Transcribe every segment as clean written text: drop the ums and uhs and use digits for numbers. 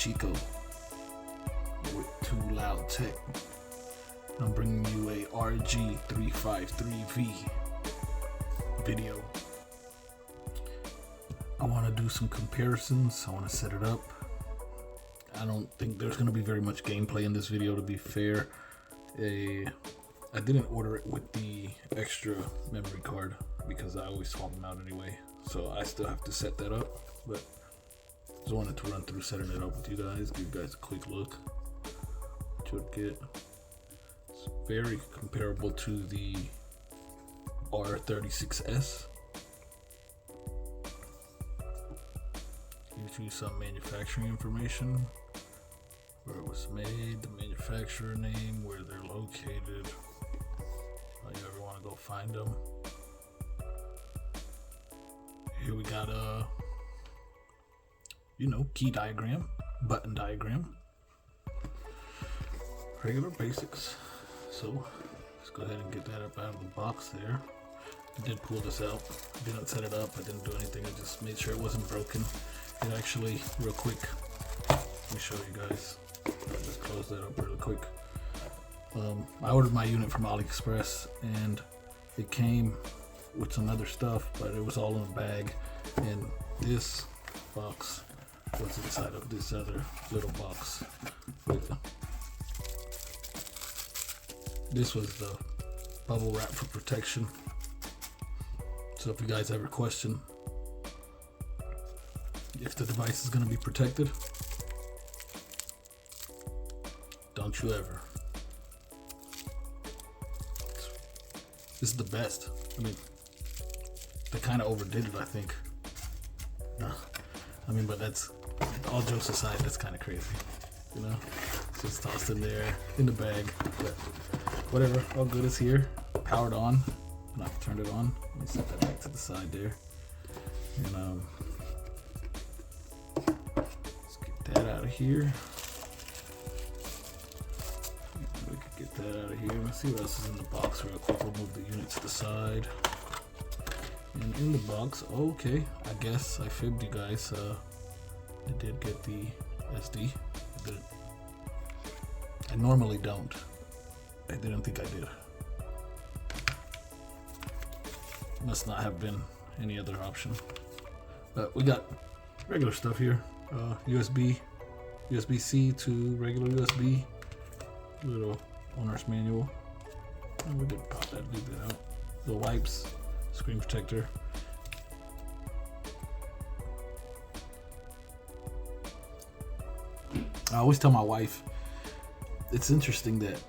Chico with Too Loud Tech. I'm bringing you a RG353V video. I want to do some comparisons. I want to set it up. I don't think there's going to be very much gameplay in this video, to be fair. I didn't order it with the extra memory card because I always swap them out anyway. So I still have to set that up, but just wanted to run through setting it up with you guys, give you guys a quick look what you'll get. It's very comparable to the R36S. Gives you some manufacturing information, where it was made, the manufacturer name, where they're located. If you ever want to go find them. Here we got a, key diagram, button diagram, regular basics. So let's go ahead and get that up out of the box there. I did pull this out. I didn't set it up. I didn't do anything. I just made sure it wasn't broken. It actually, real quick, let me show you guys. I'll just close that up really quick. I ordered my unit from AliExpress and it came with some other stuff, but it was all in a bag, and this box was inside of this other little box. This was the bubble wrap for protection. So if you guys ever question if the device is going to be protected, don't you ever. This is the best. I mean, they kind of overdid it, I think. But that's, all jokes aside, that's kind of crazy. It's just tossed in there, in the bag, but whatever, all good is here. Powered on, and I've turned it on. Let me set that back to the side there. And let's get that out of here. We could get that out of here. Let's see what else is in the box real quick. We'll move the unit to the side. And in the box, okay, I guess I fibbed you guys. I did get the SD. I normally don't. I didn't think I did. Must not have been any other option. But we got regular stuff here. USB-C to regular USB. Little owner's manual. And we could pop that, leave that out. The wipes, screen protector. I always tell my wife, it's interesting that,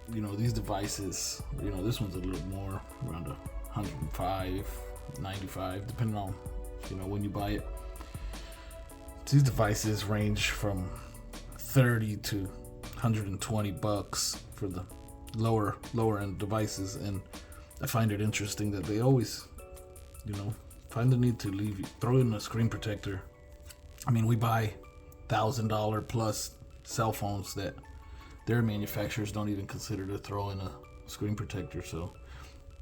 these devices, this one's a little more, around 105, 95, depending on, when you buy it. These devices range from 30 to 120 bucks for the lower end devices, and I find it interesting that they always, find the need to throw in a screen protector. I mean, we buy $1,000 plus cell phones that their manufacturers don't even consider to throw in a screen protector, so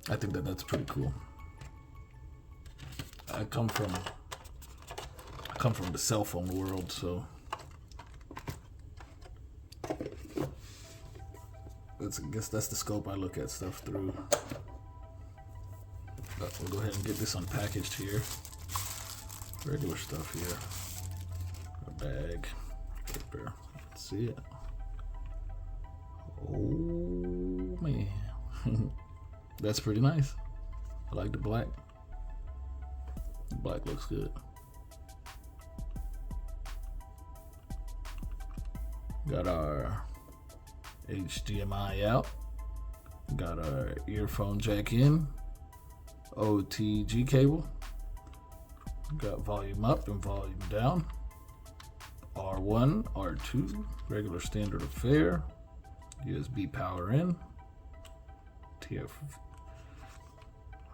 I think that that's pretty cool. I come from the cell phone world, so I guess that's the scope I look at stuff through. But we'll go ahead and get this unpackaged here. Regular stuff here. A bag. Paper. Let's see it. Oh man. That's pretty nice. I like the black. The black looks good. Got our HDMI out. Got our earphone jack in. OTG cable. Got volume up and volume down. R1, R2, regular standard affair. USB power in. TF.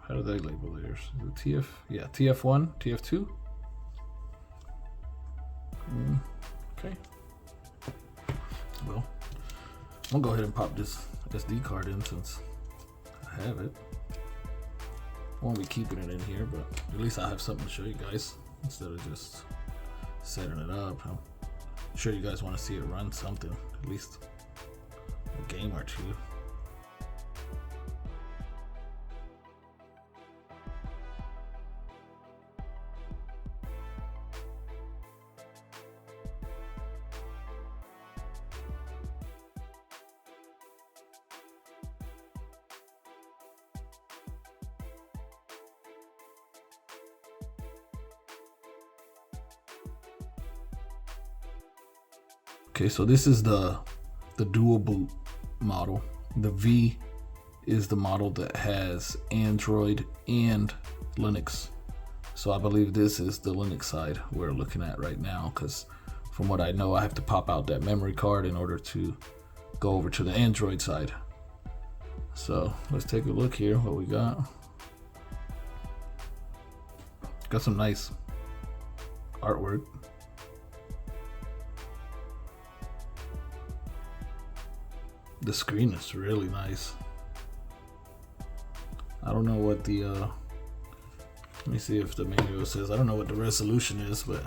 How do they label theirs? Is it TF? Yeah, TF1, TF2. Okay. Well, I'm gonna go ahead and pop this SD card in since I have it. I won't be keeping it in here, but at least I have something to show you guys instead of just setting it up. I'll sure you guys want to see it run something, at least a game or two. Okay, so this is the dual boot model. The V is the model that has Android and Linux. So I believe this is the Linux side we're looking at right now, because from what I know, I have to pop out that memory card in order to go over to the Android side. So let's take a look here what we got. Got some nice artwork. The screen is really nice. I don't know what the let me see if the manual says. I don't know what the resolution is, but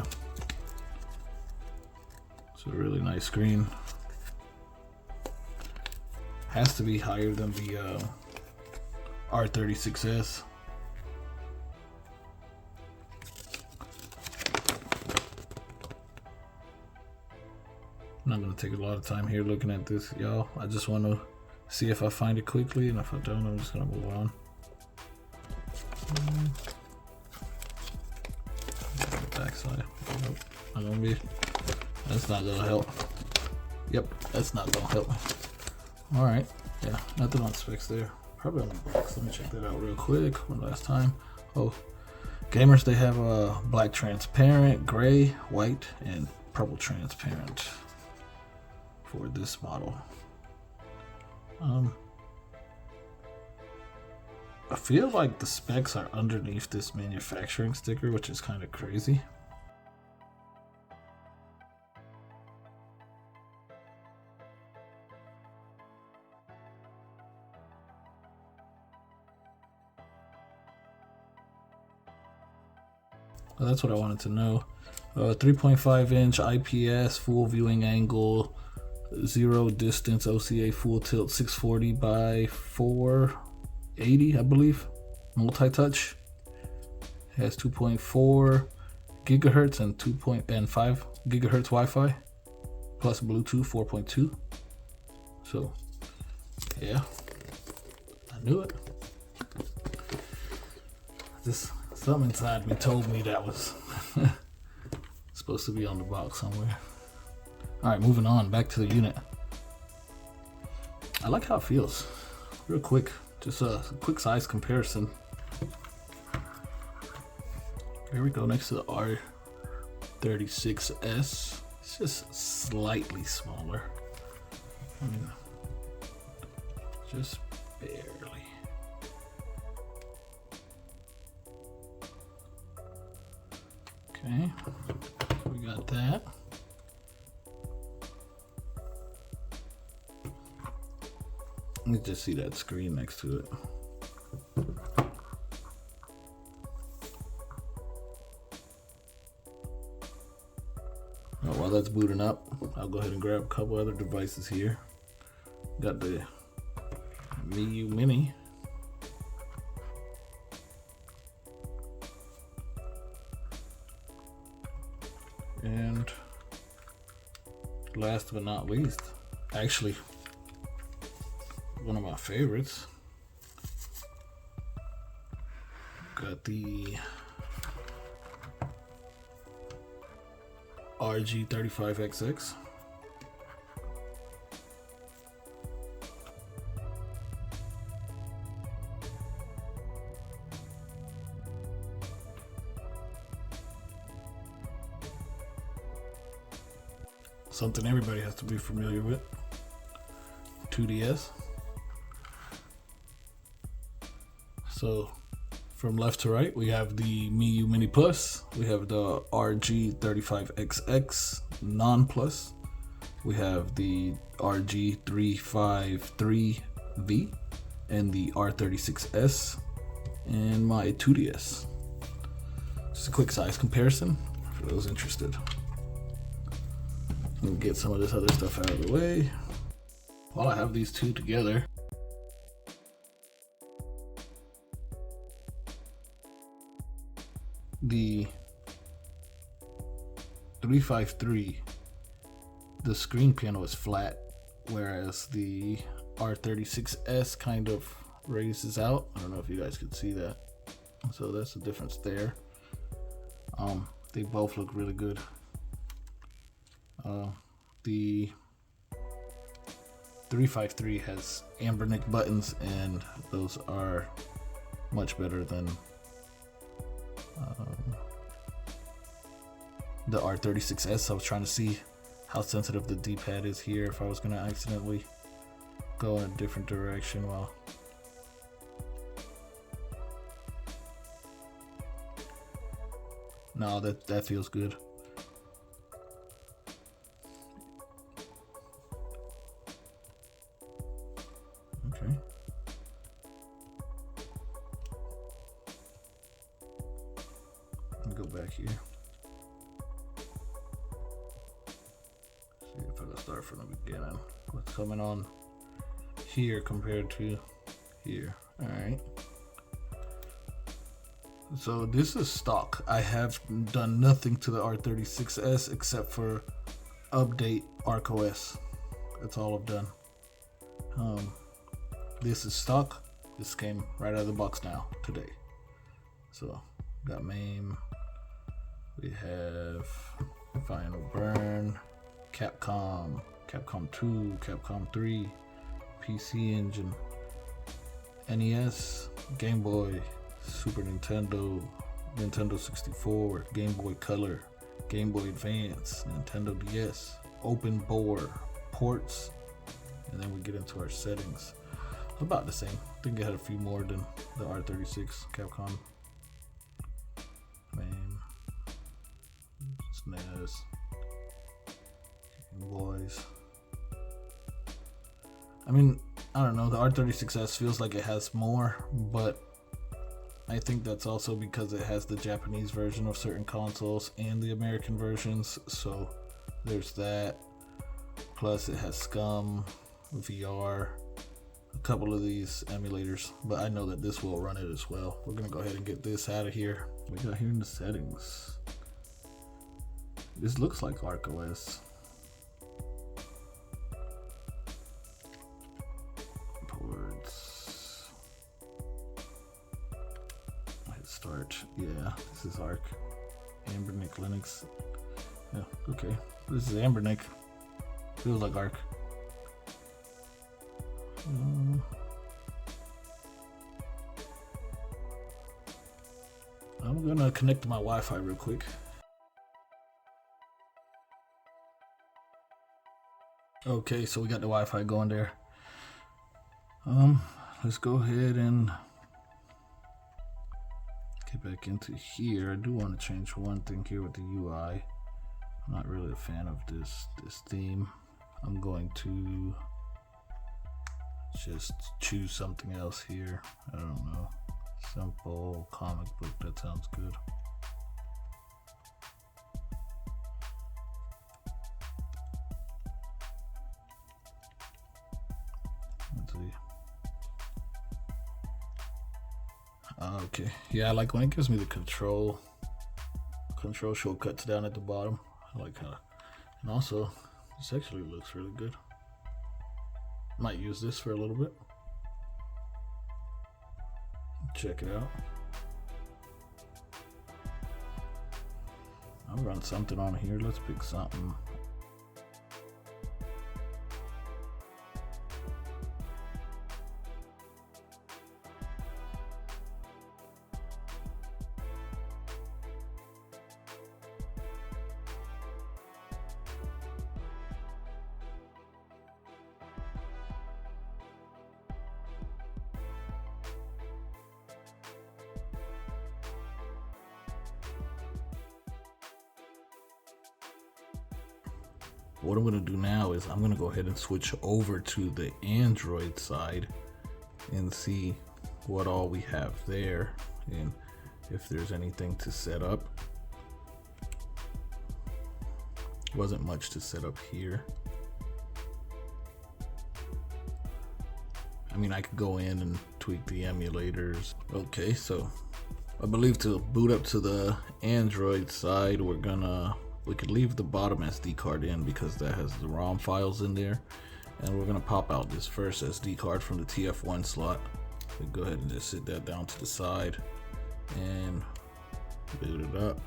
it's a really nice screen. Has to be higher than the R36S. I'm not gonna take a lot of time here looking at this, y'all. I just want to see if I find it quickly, and if I don't, I'm just gonna move on. Backside. Nope, not gonna be. That's not gonna help. Yep, that's not gonna help. All right, yeah, nothing on specs there. Probably on the box. Let me check that out real quick. One last time. Oh, gamers, they have a black transparent, gray, white, and purple transparent for this model. I feel like the specs are underneath this manufacturing sticker, which is kind of crazy. Well, that's what I wanted to know. 3.5 inch IPS, full viewing angle, zero distance OCA, full tilt, 640 by 480, I believe. Multi-touch. Has 2.4 gigahertz and 2.5 gigahertz Wi-Fi, plus Bluetooth 4.2. So, yeah, I knew it. Just something inside me told me that was supposed to be on the box somewhere. All right, moving on back to the unit. I like how it feels. Real quick, just a quick size comparison. Here we go, next to the R36S. It's just slightly smaller. I mean, just barely. Okay, we got that. Let me just see that screen next to it. While that's booting up, I'll go ahead and grab a couple other devices here. Got the MIUI Mini. And last but not least, actually one of my favorites, got the RG353V. Something everybody has to be familiar with. 2DS. So from left to right, we have the MIUI Mini Plus, we have the RG35XX Non Plus, we have the RG353V, and the R36S, and my 2DS. Just a quick size comparison for those interested. and get some of this other stuff out of the way. While I have these two together, the 353, the screen panel is flat, whereas the R36S kind of raises out. I don't know if you guys could see that. So that's the difference there. They both look really good. The 353 has Anbernic buttons, and those are much better than the R36S. I was trying to see how sensitive the D-pad is here if I was going to accidentally go in a different direction while no, that feels good. Okay. Let me go back here. See if I can start from the beginning. What's coming on here compared to here? All right. So this is stock. I have done nothing to the R36S except for update ArcOS. That's all I've done. This is stock. This came right out of the box now today. So got MAME. We have Final Burn, Capcom, Capcom 2, Capcom 3, PC Engine, NES, Game Boy, Super Nintendo, Nintendo 64, Game Boy Color, Game Boy Advance, Nintendo DS, open bore, ports, and then we get into our settings. About the same. I think it had a few more than the R36 Capcom. MAME, SNES, Game Boys. I mean, I don't know, the R36S feels like it has more, but I think that's also because it has the Japanese version of certain consoles and the American versions, so there's that. Plus it has Scum, VR, a couple of these emulators, but I know that this will run it as well. We're gonna go ahead and get this out of here. We got here in the settings. This looks like ArcOS. Ports. Hit start. Yeah, this is Arc. Anbernic Linux. Yeah, okay. This is Anbernic. Feels like Arc. I'm gonna connect to my Wi-Fi real quick. Okay, so we got the Wi-Fi going there. Let's go ahead and get back into here. I do want to change one thing here with the UI. I'm not really a fan of this theme. I'm going to just choose something else here. I don't know. Simple comic book, that sounds good. Let's see. Okay, yeah, I like when it gives me the control shortcuts down at the bottom. I like how, and also this actually looks really good. Might use this for a little bit. Check it out. I'll run something on here. Let's pick something. What I'm going to do now is I'm going to go ahead and switch over to the Android side and see what all we have there and if there's anything to set up. Wasn't much to set up here. I mean, I could go in and tweak the emulators. Okay, so I believe to boot up to the Android side, we could leave the bottom SD card in because that has the ROM files in there. And we're gonna pop out this first SD card from the TF1 slot. We go ahead and just sit that down to the side and boot it up.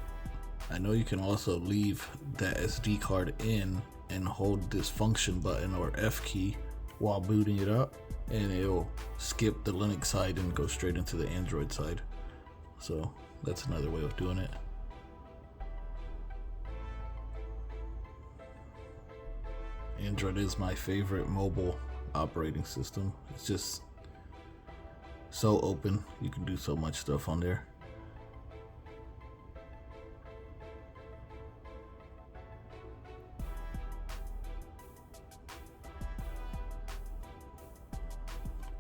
I know you can also leave that SD card in and hold this function button or F key while booting it up, and it'll skip the Linux side and go straight into the Android side. So that's another way of doing it. Android is my favorite mobile operating system. It's just so open. You can do so much stuff on there.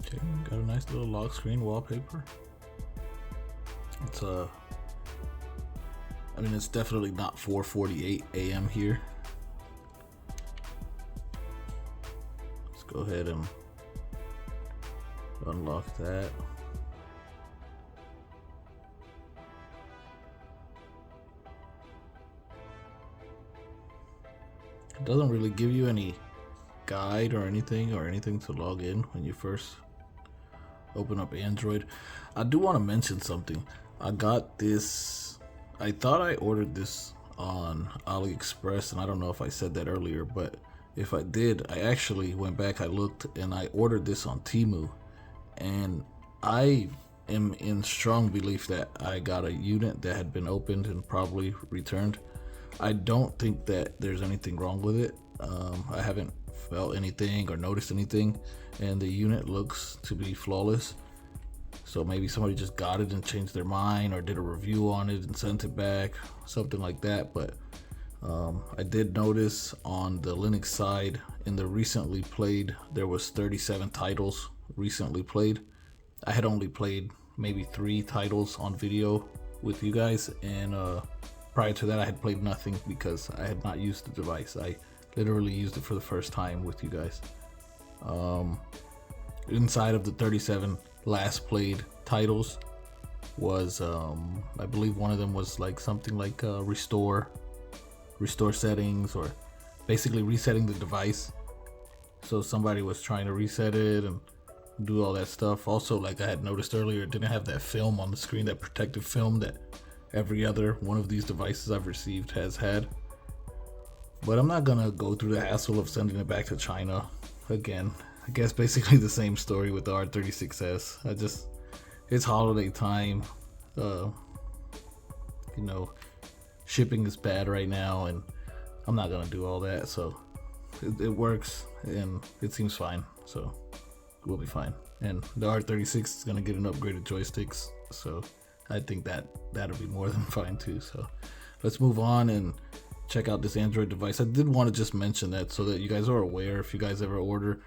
Okay, got a nice little lock screen wallpaper. It's I mean, it's definitely not 4:48 a.m. here. Let's go ahead and unlock that. It doesn't really give you any guide or anything to log in when you first open up Android. I do want to mention something. I got this, I thought I ordered this on AliExpress, and I don't know if I said that earlier, but if I did, I actually went back, I looked, and I ordered this on Temu, and I am in strong belief that I got a unit that had been opened and probably returned. I don't think that there's anything wrong with it. I haven't felt anything or noticed anything, and the unit looks to be flawless. So maybe somebody just got it and changed their mind, or did a review on it and sent it back, something like that. But I did notice on the Linux side, in the recently played, there was 37 titles recently played. I had only played maybe 3 titles on video with you guys, and prior to that I had played nothing because I had not used the device. I literally used it for the first time with you guys. Inside of the 37 last played titles was I believe one of them was like something like restore settings, or basically resetting the device. So somebody was trying to reset it and do all that stuff. Also, like I had noticed earlier, it didn't have that film on the screen, that protective film that every other one of these devices I've received has had. But I'm not gonna go through the hassle of sending it back to China again. I guess basically the same story with the R36S. It's holiday time. You know, shipping is bad right now, and I'm not gonna do all that. So it works, and it seems fine. So we'll be fine. And the R36 is gonna get an upgraded joysticks, so I think that'll be more than fine too. So let's move on and check out this Android device. I did want to just mention that so that you guys are aware, if you guys ever order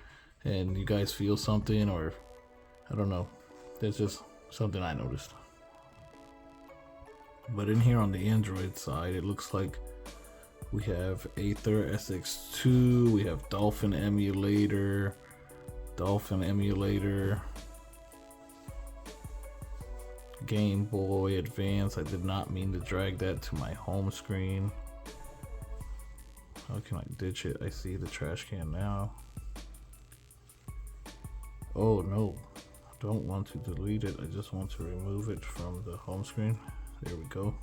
and you guys feel something, or I don't know, that's just something I noticed. But in here on the Android side, it looks like we have Aether SX2, we have Dolphin emulator, Game Boy Advance. I did not mean to drag that to my home screen. How can I ditch it? I see the trash can now. Oh no, I don't want to delete it. I just want to remove it from the home screen. There we go.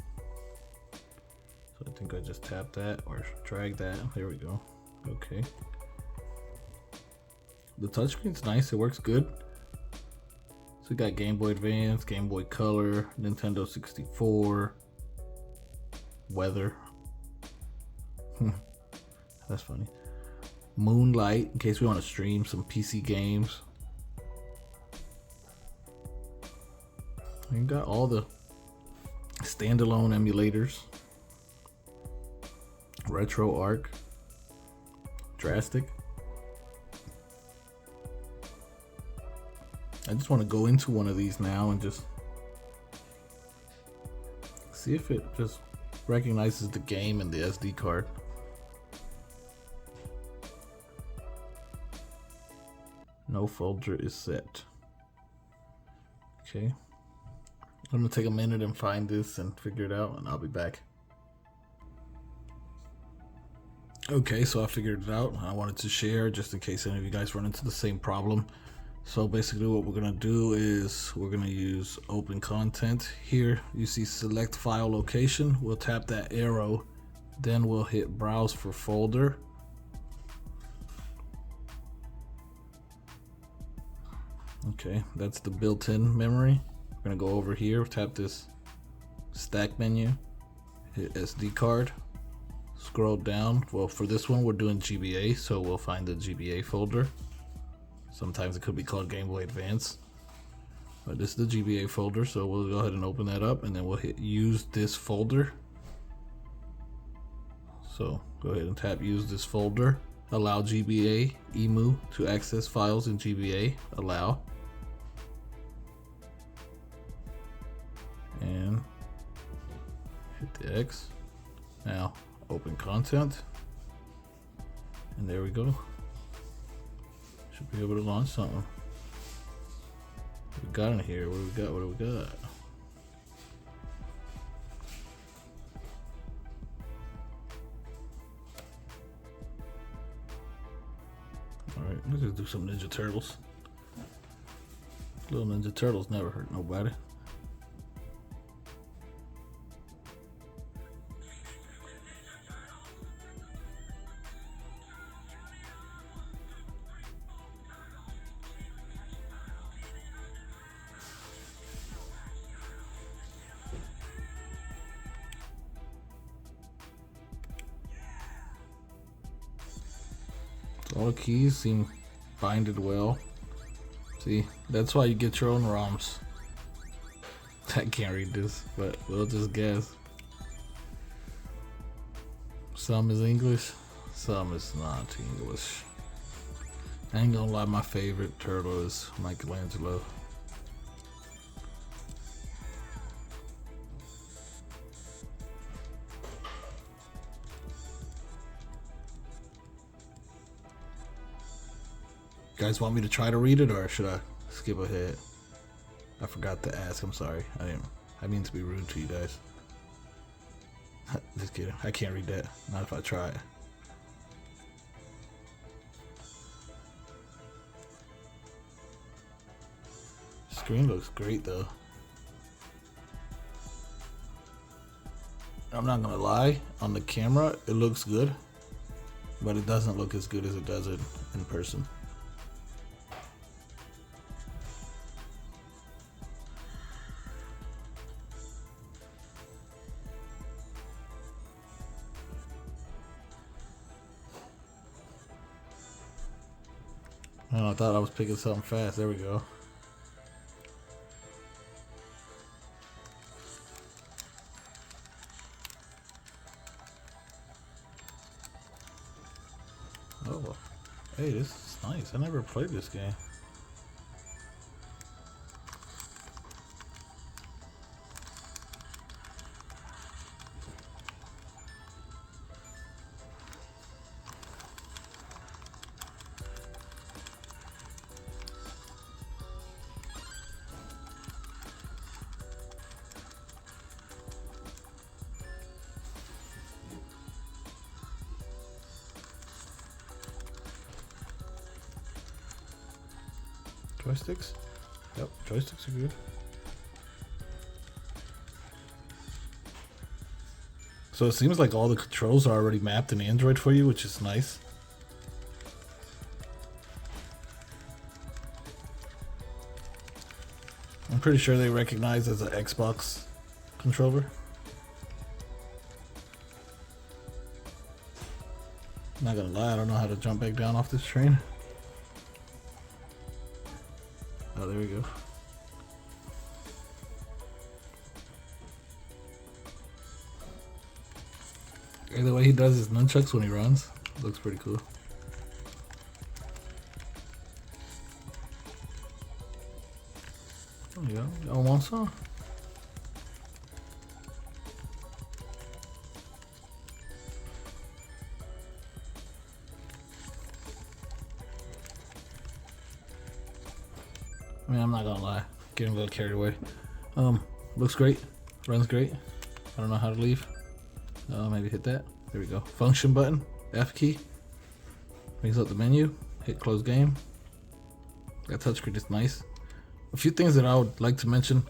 So I think I just tap that or drag that. There we go. Okay. The touchscreen's nice, it works good. So we got Game Boy Advance, Game Boy Color, Nintendo 64, weather. That's funny. Moonlight, in case we want to stream some PC games. You got all the standalone emulators. RetroArch, Drastic. I just want to go into one of these now and just see if it just recognizes the game and the SD card. No folder is set. Okay. I'm gonna take a minute and find this and figure it out, and I'll be back. Okay, so I figured it out. I wanted to share just in case any of you guys run into the same problem. So basically what we're gonna do is we're gonna use open content. Here you see select file location. We'll tap that arrow, then we'll hit browse for folder. Okay, that's the built-in memory. We're gonna go over here, tap this stack menu, hit SD card, scroll down. Well, for this one we're doing GBA, so we'll find the GBA folder. Sometimes it could be called Game Boy Advance, but this is the GBA folder, so we'll go ahead and open that up, and then we'll hit use this folder. So go ahead and tap use this folder. Allow GBA EMU to access files in GBA. Allow. And hit the X. Now open content, and there we go. Should be able to launch something. What we got in here? What do we got? What do we got? Alright, let's just do some Ninja Turtles. Little Ninja Turtles never hurt nobody. All the keys seem binded well. See, that's why you get your own ROMs. I can't read this, but we'll just guess. Some is English, some is not English. I ain't gonna lie, my favorite turtle is Michelangelo. You guys want me to try to read it, or should I skip ahead? I forgot to ask. I'm sorry. I mean to be rude to you guys. Just kidding. I can't read that. Not if I try it. Screen looks great though. I'm not gonna lie. On the camera, it looks good, but it doesn't look as good as it does in person. Oh, I thought I was picking something fast. There we go. Oh, hey, this is nice. I never played this game. Joysticks? Yep, joysticks are good. So it seems like all the controls are already mapped in Android for you, which is nice. I'm pretty sure they recognize as an Xbox controller. I'm not gonna lie, I don't know how to jump back down off this train. Oh, there we go. And the way he does his nunchucks when he runs looks pretty cool. There you go. Y'all want some? mean, I'm not gonna lie, getting a little carried away. Looks great, runs great. I don't know how to leave. Maybe hit that. There we go. Function button, F key. Brings up the menu. Hit close game. That touchscreen is nice. A few things that I would like to mention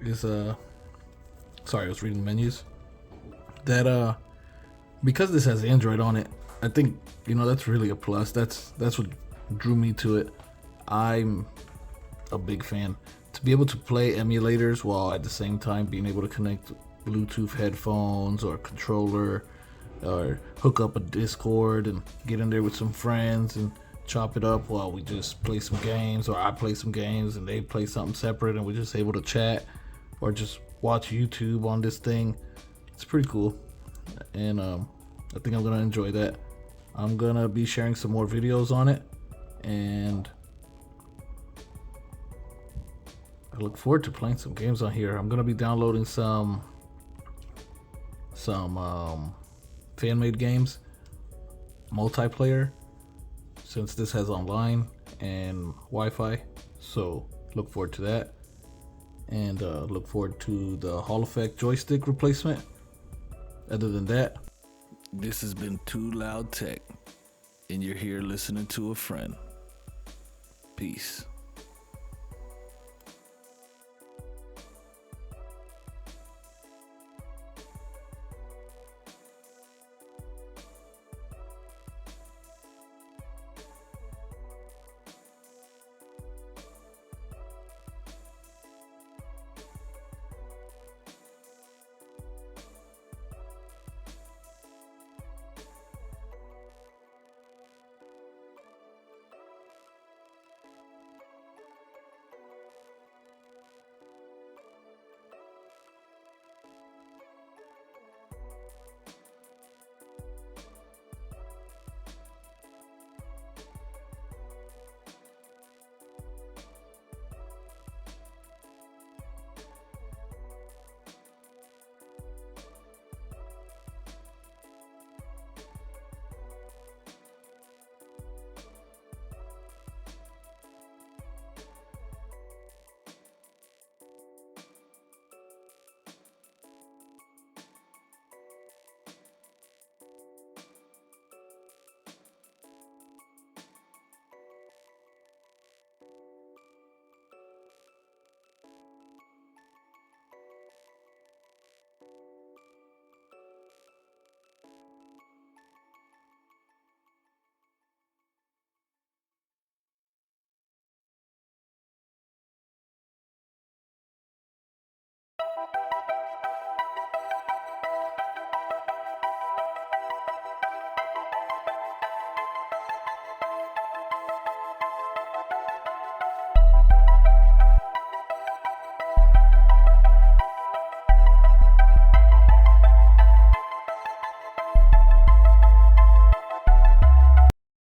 is sorry, I was reading the menus. That because this has Android on it, I think, you know, that's really a plus. That's what drew me to it. I'm a big fan. To be able to play emulators while at the same time being able to connect Bluetooth headphones or controller, or hook up a Discord and get in there with some friends and chop it up while we just play some games, or I play some games and they play something separate and we're just able to chat or just watch YouTube on this thing. It's pretty cool, and I think I'm gonna enjoy that. I'm gonna be sharing some more videos on it, and I look forward to playing some games on here. I'm gonna be downloading some fan-made games, multiplayer, since this has online and Wi-Fi. So look forward to that, and look forward to the Hall Effect joystick replacement. Other than that, this has been Too Loud Tech, and you're here listening to a friend. Peace.